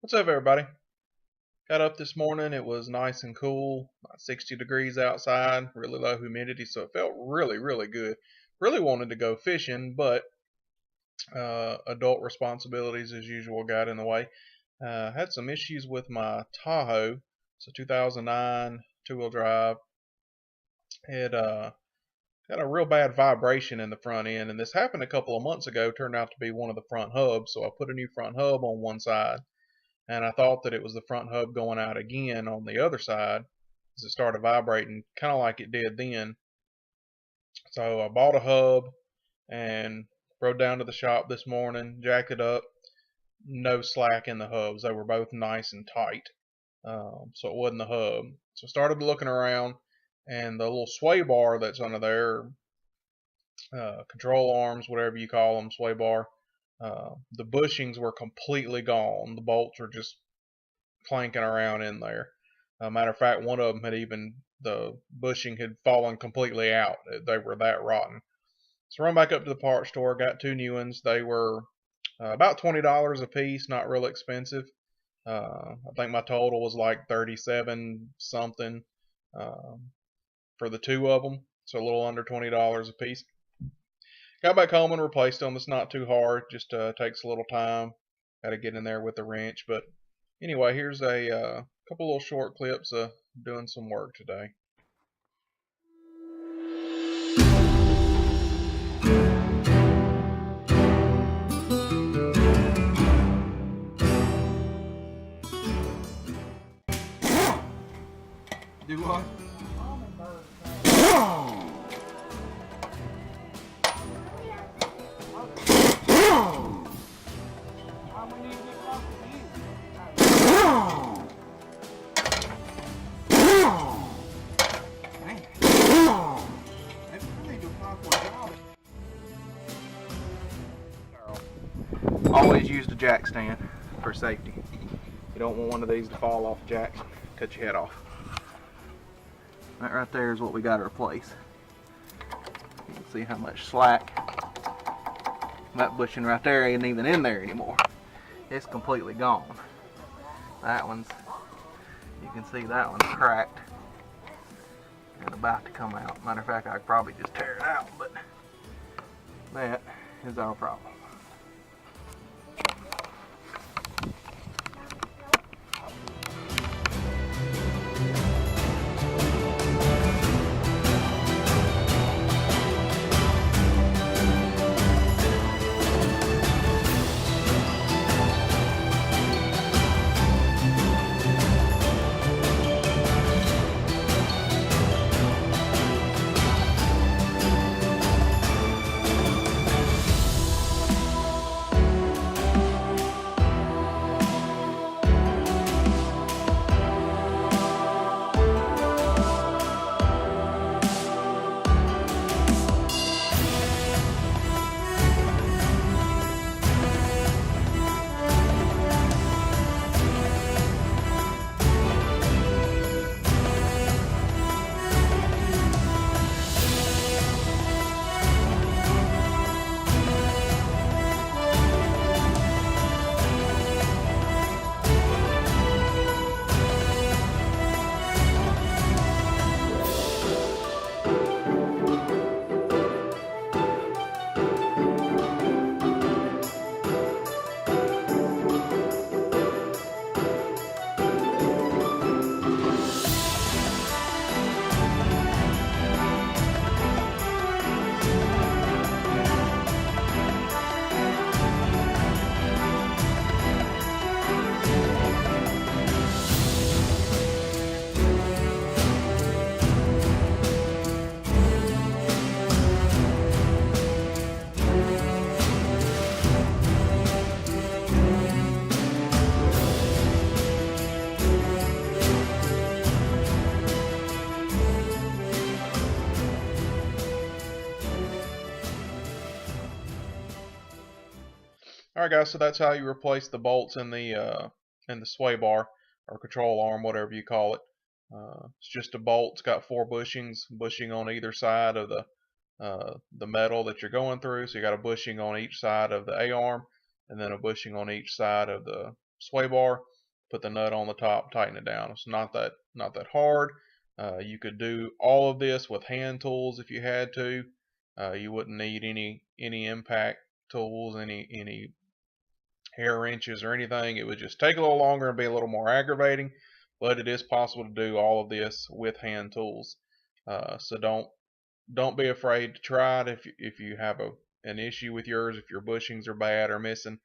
What's up, everybody? Got up this morning. It was nice and cool, about 60 degrees outside, really low humidity, so it felt really, really good. Really wanted to go fishing, but adult responsibilities, as usual, got in the way. Had some issues with my Tahoe. It's a 2009 two-wheel drive. It had a real bad vibration in the front end, and this happened a couple of months ago. Turned out to be one of the front hubs, so I put a new front hub on one side, and I thought that it was the front hub going out again on the other side as it started vibrating, kind of like it did then. So I bought a hub and rode down to the shop this morning, jacked it up. No slack in the hubs. They were both nice and tight. So it wasn't the hub. So I started looking around, and the little sway bar that's under there, control arms, whatever you call them, sway bar, the bushings were completely gone. The bolts were just clanking around in there. Matter of fact, one of them had even, the bushing had fallen completely out. They were that rotten. So run back up to the parts store, got two new ones. They were about $20 a piece, not real expensive. I think my total was like 37 something for the two of them, so a little under $20 a piece. Got back home and replaced them. It's not too hard, just takes a little time. Got to get in there with the wrench. But anyway, here's a couple little short clips of doing some work today. Do what? Always use the jack stand for safety. You don't want one of these to fall off the jacks, cut your head off. That right there is what we got to replace. You can see how much slack. That bushing right there ain't even in there anymore. It's completely gone. That one's, you can see that one's cracked and about to come out. Matter of fact, I could probably just tear it out, but that is our problem. All right, guys. So that's how you replace the bolts in the sway bar or control arm, whatever you call it. It's just a bolt. It's got four bushings, bushing on either side of the metal that you're going through. So you got a bushing on each side of the A arm, and then a bushing on each side of the sway bar. put the nut on the top, tighten it down. It's not that hard. You could do all of this with hand tools if you had to. You wouldn't need any impact tools, any hair wrenches or anything. It would just take a little longer and be a little more aggravating, but it is possible to do all of this with hand tools. So don't be afraid to try it if you have an issue with yours, if your bushings are bad or missing.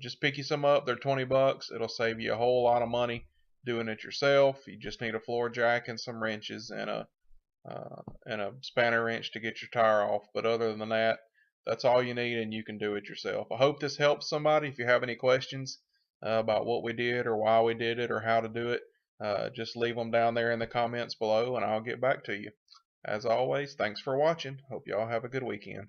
Just pick you some up. They're 20 bucks. It'll save you a whole lot of money doing it yourself. You just need a floor jack and some wrenches and a spanner wrench to get your tire off. But other than that, that's all you need, and you can do it yourself. I hope this helps somebody. If you have any questions about what we did or why we did it or how to do it, just leave them down there in the comments below, and I'll get back to you. As always, thanks for watching. Hope y'all have a good weekend.